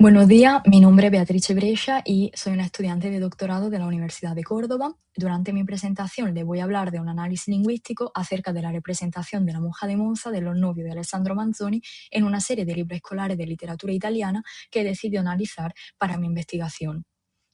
Buenos días, mi nombre es Beatrice Brescia y soy una estudiante de doctorado de la Universidad de Córdoba. Durante mi presentación les voy a hablar de un análisis lingüístico acerca de la representación de la monja de Monza de Los novios de Alessandro Manzoni en una serie de libros escolares de literatura italiana que he decidido analizar para mi investigación.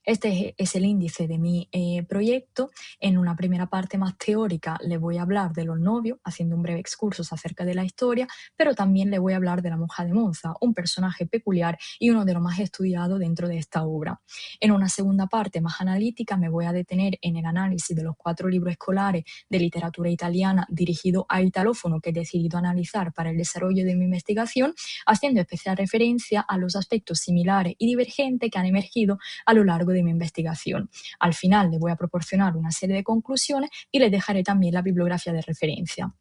Este es el índice de mi proyecto. En una primera parte más teórica le voy a hablar de los novios, haciendo un breve excursus acerca de la historia, pero también le voy a hablar de la monja de Monza, un personaje peculiar y uno de los más estudiados dentro de esta obra. En una segunda parte más analítica me voy a detener en el análisis de los 4 libros escolares de literatura italiana dirigido a italófono que he decidido analizar para el desarrollo de mi investigación, haciendo especial referencia a los aspectos similares y divergentes que han emergido a lo largo de mi investigación. Al final le voy a proporcionar una serie de conclusiones y les dejaré también la bibliografía de referencia.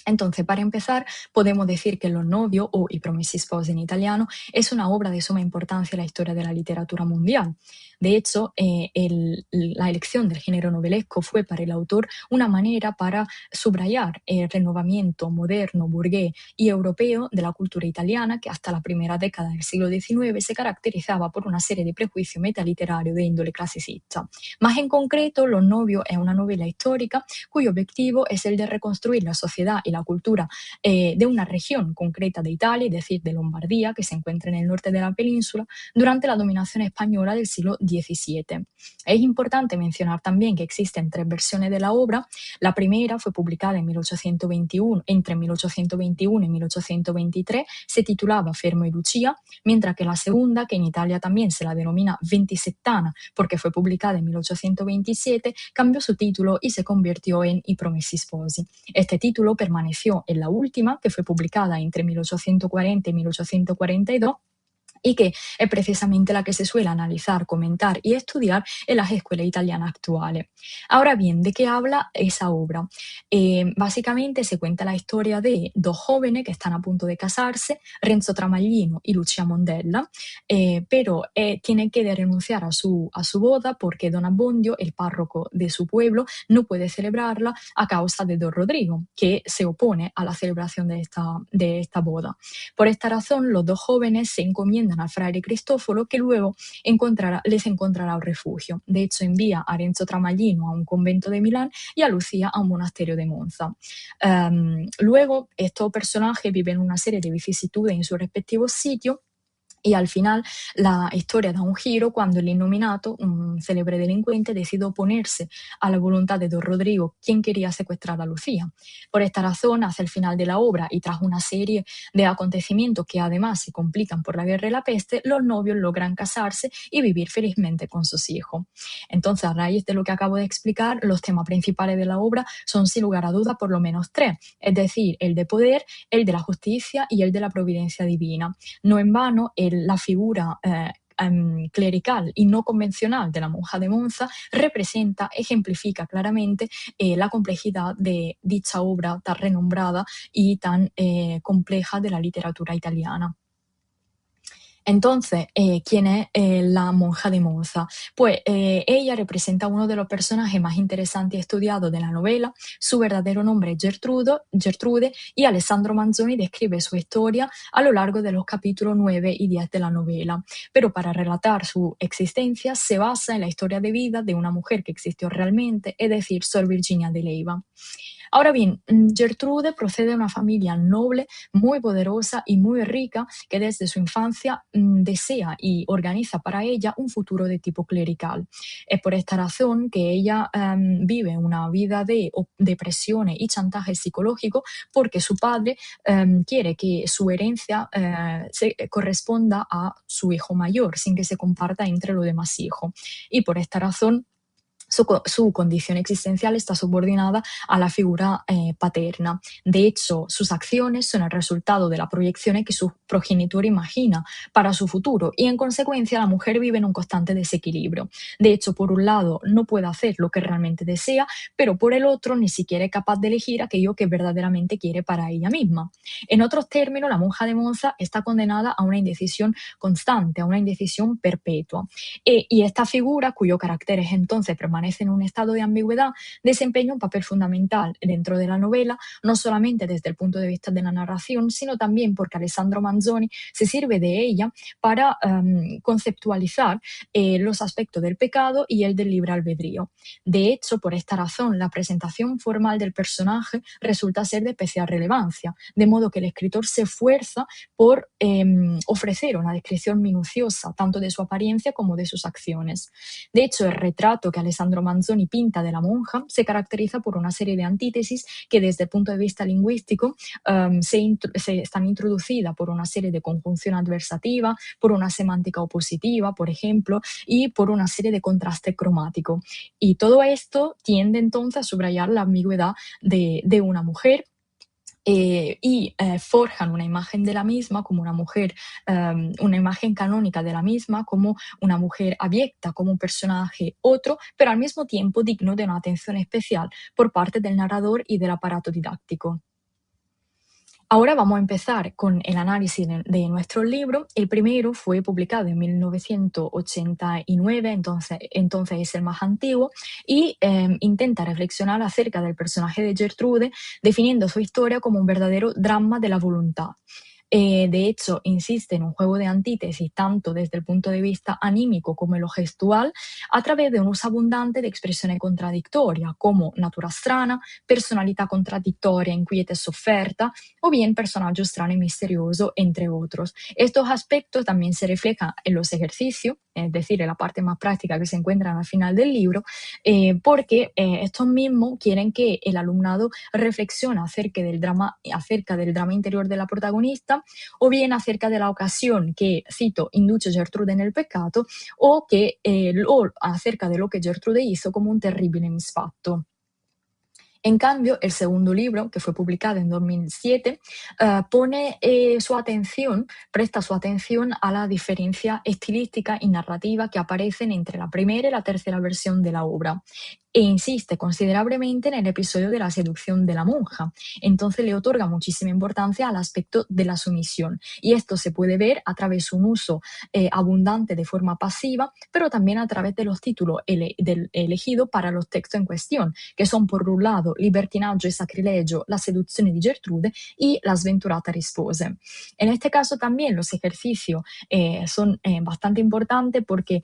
Entonces, para empezar, podemos decir que Los novios, o I promessi sposi en italiano, es una obra de suma importancia en la historia de la literatura mundial. De hecho, la elección del género novelesco fue para el autor una manera para subrayar el renovamiento moderno, burgués y europeo de la cultura italiana, que hasta la primera década del siglo XIX se caracterizaba por una serie de prejuicios metaliterarios de índole clasicista. Más en concreto, Los novios es una novela histórica cuyo objetivo es el de reconstruir la sociedad y la cultura de una región concreta de Italia, es decir, de Lombardía, que se encuentra en el norte de la península, durante la dominación española del siglo XVII. Es importante mencionar también que existen 3 versiones de la obra. La primera fue publicada en 1821, entre 1821 y 1823, se titulaba Fermo y Lucia, mientras que la segunda, que en Italia también se la denomina Ventisettana, porque fue publicada en 1827, cambió su título y se convirtió en I promessi sposi. Este título permaneció en la última, que fue publicada entre 1840 y 1842, y que es precisamente la que se suele analizar, comentar y estudiar en las escuelas italianas actuales. Ahora bien, ¿de qué habla esa obra? Básicamente se cuenta la historia de 2 jóvenes que están a punto de casarse, Renzo Tramaglino y Lucia Mondella, pero tienen que renunciar a su boda porque Don Abbondio, el párroco de su pueblo, no puede celebrarla a causa de Don Rodrigo, que se opone a la celebración de esta boda. Por esta razón, los 2 jóvenes se encomiendan al fraile Cristoforo, que luego les encontrará un refugio. De hecho, envía a Renzo Tramaglino a un convento de Milán y a Lucía a un monasterio de Monza. Luego, estos personajes viven una serie de vicisitudes en sus respectivos sitios, y al final la historia da un giro cuando el innominato, un célebre delincuente, decide oponerse a la voluntad de Don Rodrigo, quien quería secuestrar a Lucía. Por esta razón, hacia el final de la obra y tras una serie de acontecimientos que además se complican por la guerra y la peste, los novios logran casarse y vivir felizmente con sus hijos. Entonces, a raíz de lo que acabo de explicar, los temas principales de la obra son sin lugar a dudas por lo menos 3, es decir, el de poder, el de la justicia y el de la providencia divina. No en vano, la figura clerical y no convencional de la monja de Monza ejemplifica claramente la complejidad de dicha obra tan renombrada y tan compleja de la literatura italiana. Entonces, ¿quién es la monja de Monza? Pues ella representa uno de los personajes más interesantes y estudiados de la novela. Su verdadero nombre es Gertrude, y Alessandro Manzoni describe su historia a lo largo de los capítulos 9 y 10 de la novela. Pero para relatar su existencia se basa en la historia de vida de una mujer que existió realmente, es decir, Sor Virginia de Leyva. Ahora bien, Gertrude procede de una familia noble, muy poderosa y muy rica, que desde su infancia desea y organiza para ella un futuro de tipo clerical. Es por esta razón que ella vive una vida de depresiones y chantaje psicológico, porque su padre quiere que su herencia se corresponda a su hijo mayor, sin que se comparta entre los demás hijos. Y por esta razón, su condición existencial está subordinada a la figura paterna. De hecho, sus acciones son el resultado de las proyecciones que su progenitor imagina para su futuro, y en consecuencia la mujer vive en un constante desequilibrio. De hecho, por un lado, no puede hacer lo que realmente desea, pero por el otro ni siquiera es capaz de elegir aquello que verdaderamente quiere para ella misma. En otros términos, la monja de Monza está condenada a una indecisión constante, a una indecisión perpetua. Y esta figura, cuyo carácter es entonces permanente permanece en un estado de ambigüedad, desempeña un papel fundamental dentro de la novela, no solamente desde el punto de vista de la narración, sino también porque Alessandro Manzoni se sirve de ella para conceptualizar los aspectos del pecado y el del libre albedrío. De hecho, por esta razón, la presentación formal del personaje resulta ser de especial relevancia, de modo que el escritor se esfuerza por ofrecer una descripción minuciosa tanto de su apariencia como de sus acciones. De hecho, el retrato que Alessandro Manzoni pinta de la monja se caracteriza por una serie de antítesis que desde el punto de vista lingüístico están introducidas por una serie de conjunción adversativa, por una semántica opositiva, por ejemplo, y por una serie de contraste cromático. Y todo esto tiende entonces a subrayar la ambigüedad de una mujer y forjan una imagen de la misma como una mujer, una imagen canónica de la misma como una mujer abyecta, como un personaje otro, pero al mismo tiempo digno de una atención especial por parte del narrador y del aparato didáctico. Ahora vamos a empezar con el análisis de nuestro libro. El primero fue publicado en 1989, entonces es el más antiguo, y intenta reflexionar acerca del personaje de Gertrude, definiendo su historia como un verdadero drama de la voluntad. De hecho, insiste en un juego de antítesis tanto desde el punto de vista anímico como en lo gestual, a través de un uso abundante de expresiones contradictorias como natura strana, personalità contraddittoria, inquieta e sofferta, o bien personaggio strano y misterioso, entre otros. Estos aspectos también se reflejan en los ejercicios, es decir, en la parte más práctica que se encuentra al final del libro, porque estos mismos quieren que el alumnado reflexione acerca del drama interior de la protagonista, o bien acerca de la ocasión que, cito, induce Gertrude en el pecado, o acerca de lo que Gertrude hizo como un terrible misfatto. En cambio, el segundo libro, que fue publicado en 2007, presta su atención a la diferencia estilística y narrativa que aparecen entre la primera y la tercera versión de la obra, e insiste considerablemente en el episodio de la seducción de la monja. Entonces le otorga muchísima importancia al aspecto de la sumisión, y esto se puede ver a través de un uso abundante de forma pasiva, pero también a través de los títulos elegidos para los textos en cuestión, que son por un lado Libertinaggio e sacrilegio, la seduzione di Gertrude y La sventurata rispose. En este caso también los ejercicios son bastante importantes porque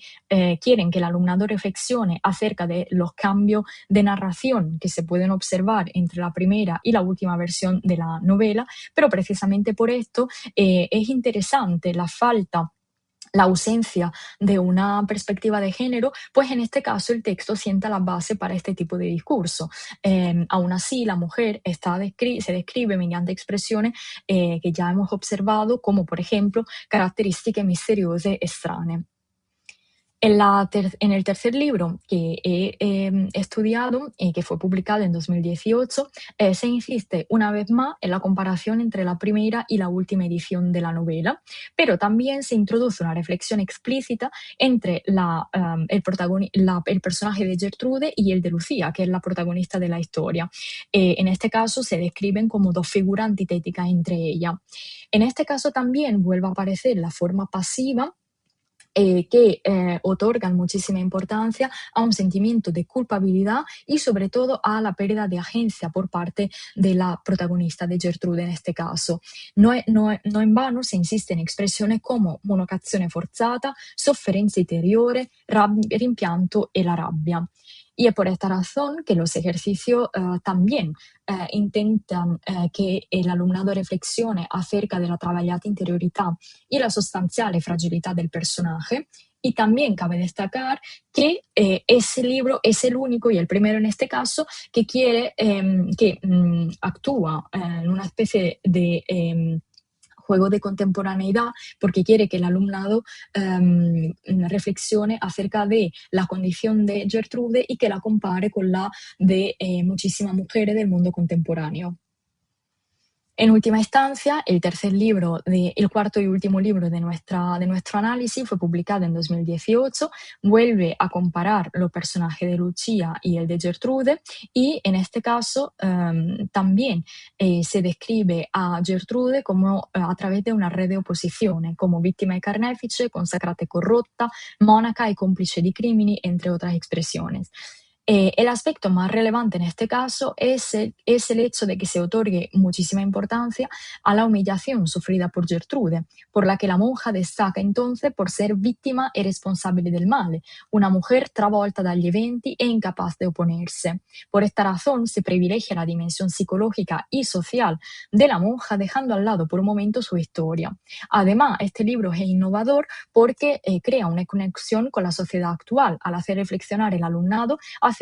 quieren que el alumnado reflexione acerca de los cambios de narración que se pueden observar entre la primera y la última versión de la novela, pero precisamente por esto es interesante la ausencia de una perspectiva de género, pues en este caso el texto sienta la base para este tipo de discurso. Aún así, la mujer se describe mediante expresiones que ya hemos observado, como por ejemplo características misteriose e strane. En el tercer libro que he estudiado y que fue publicado en 2018, se insiste una vez más en la comparación entre la primera y la última edición de la novela, pero también se introduce una reflexión explícita entre el personaje de Gertrude y el de Lucía, que es la protagonista de la historia. En este caso se describen como dos figuras antitéticas entre ellas. En este caso también vuelve a aparecer la forma pasiva, que otorgan muchísima importancia a un sentimiento de culpabilidad y sobre todo a la pérdida de agencia por parte de la protagonista, de Gertrude en este caso. No en vano se insiste en expresiones como monocazione forzata, sofferenza interiore, rimpianto e la rabbia. Y es por esta razón que los ejercicios también intentan que el alumnado reflexione acerca de la trabajada interioridad y la sustancial fragilidad del personaje. Y también cabe destacar que ese libro es el único y el primero en este caso que actúa en una especie de juego de contemporaneidad, porque quiere que el alumnado reflexione acerca de la condición de Gertrude y que la compare con la de muchísimas mujeres del mundo contemporáneo. En última instancia, el cuarto y último libro de nuestro análisis fue publicado en 2018, vuelve a comparar los personajes de Lucia y el de Gertrude, y en este caso también se describe a Gertrude como a través de una red de oposiciones, como víctima y carnefice, consacrata y corrotta, monaca y cómplice di crimini, entre otras expresiones. El aspecto más relevante en este caso es el hecho de que se otorgue muchísima importancia a la humillación sufrida por Gertrude, por la que la monja destaca entonces por ser vittima e responsabile del male, una mujer travolta dagli eventi e incapaz de oponerse. Por esta razón se privilegia la dimensión psicológica y social de la monja, dejando al lado por un momento su historia. Además, este libro es innovador porque crea una conexión con la sociedad actual al hacer reflexionar el alumnado acerca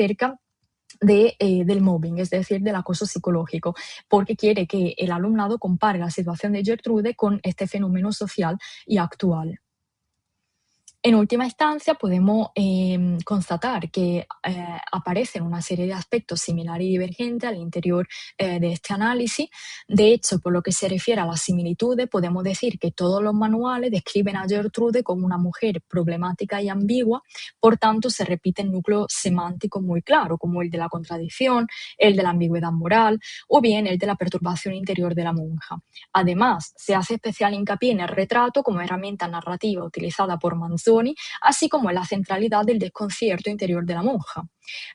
del mobbing, es decir, del acoso psicológico, porque quiere que el alumnado compare la situación de Gertrude con este fenómeno social y actual. En última instancia, podemos constatar que aparecen una serie de aspectos similares y divergentes al interior de este análisis. De hecho, por lo que se refiere a las similitudes, podemos decir que todos los manuales describen a Gertrude como una mujer problemática y ambigua, por tanto, se repiten núcleos semánticos muy claros, como el de la contradicción, el de la ambigüedad moral o bien el de la perturbación interior de la monja. Además, se hace especial hincapié en el retrato como herramienta narrativa utilizada por Manzoni, así como en la centralidad del desconcierto interior de la monja.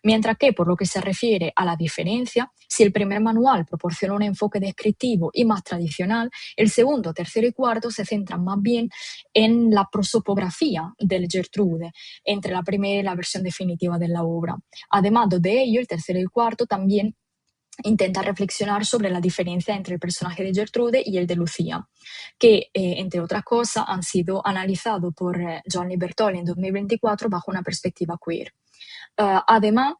Mientras que, por lo que se refiere a la diferencia, si el primer manual proporciona un enfoque descriptivo y más tradicional, el segundo, tercero y cuarto se centran más bien en la prosopografía del Gertrude, entre la primera y la versión definitiva de la obra. Además de ello, el tercero y el cuarto también intenta reflexionar sobre la diferencia entre el personaje de Gertrude y el de Lucía, que, entre otras cosas, han sido analizados por Gianni Bertoli en 2024 bajo una perspectiva queer. Además,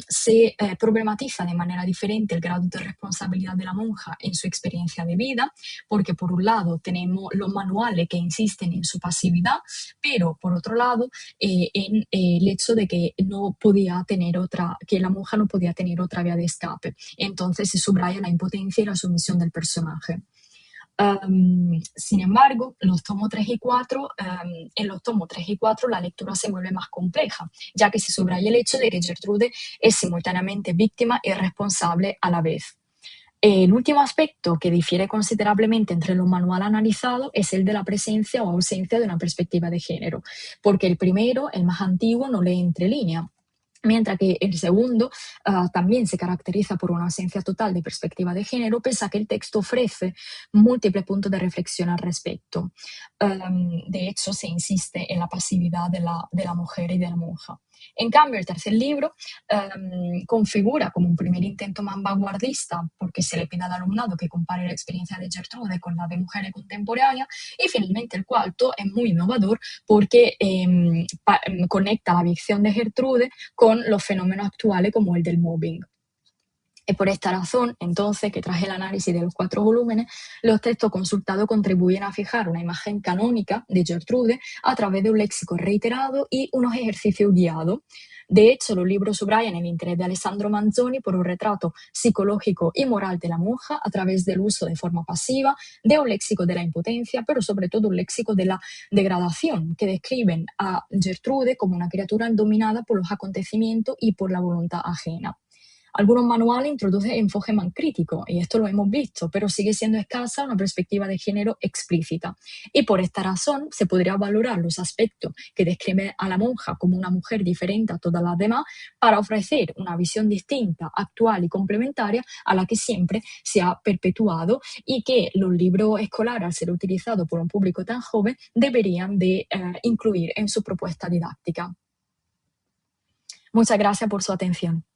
se problematiza de manera diferente el grado de responsabilidad de la monja en su experiencia de vida, porque por un lado tenemos los manuales que insisten en su pasividad, pero por otro lado en el hecho de que no podía tener otra, que la monja no podía tener otra vía de escape. Entonces se subraya la impotencia y la sumisión del personaje. Sin embargo, los tomos 3 y 4, en los tomos 3 y 4 la lectura se vuelve más compleja, ya que se subraya el hecho de que Gertrude es simultáneamente víctima y responsable a la vez. El último aspecto que difiere considerablemente entre los manuales analizados es el de la presencia o ausencia de una perspectiva de género, porque el primero, el más antiguo, no lee entre líneas, mientras que el segundo también se caracteriza por una ausencia total de perspectiva de género, pese a que el texto ofrece múltiples puntos de reflexión al respecto. De hecho, se insiste en la pasividad de la mujer y de la monja. En cambio, el tercer libro configura como un primer intento más vanguardista, porque se le pide al alumnado que compare la experiencia de Gertrude con la de mujeres contemporáneas, y finalmente el cuarto es muy innovador porque conecta la visión de Gertrude con los fenómenos actuales como el del mobbing. Es por esta razón, entonces, que tras el análisis de los 4 volúmenes, los textos consultados contribuyen a fijar una imagen canónica de Gertrude a través de un léxico reiterado y unos ejercicios guiados. De hecho, los libros subrayan el interés de Alessandro Manzoni por un retrato psicológico y moral de la monja a través del uso de forma pasiva de un léxico de la impotencia, pero sobre todo un léxico de la degradación, que describen a Gertrude como una criatura dominada por los acontecimientos y por la voluntad ajena. Algunos manuales introducen enfoque más crítico, y esto lo hemos visto, pero sigue siendo escasa una perspectiva de género explícita. Y por esta razón se podría valorar los aspectos que describen a la monja como una mujer diferente a todas las demás para ofrecer una visión distinta, actual y complementaria a la que siempre se ha perpetuado y que los libros escolares, al ser utilizados por un público tan joven, deberían de incluir en su propuesta didáctica. Muchas gracias por su atención.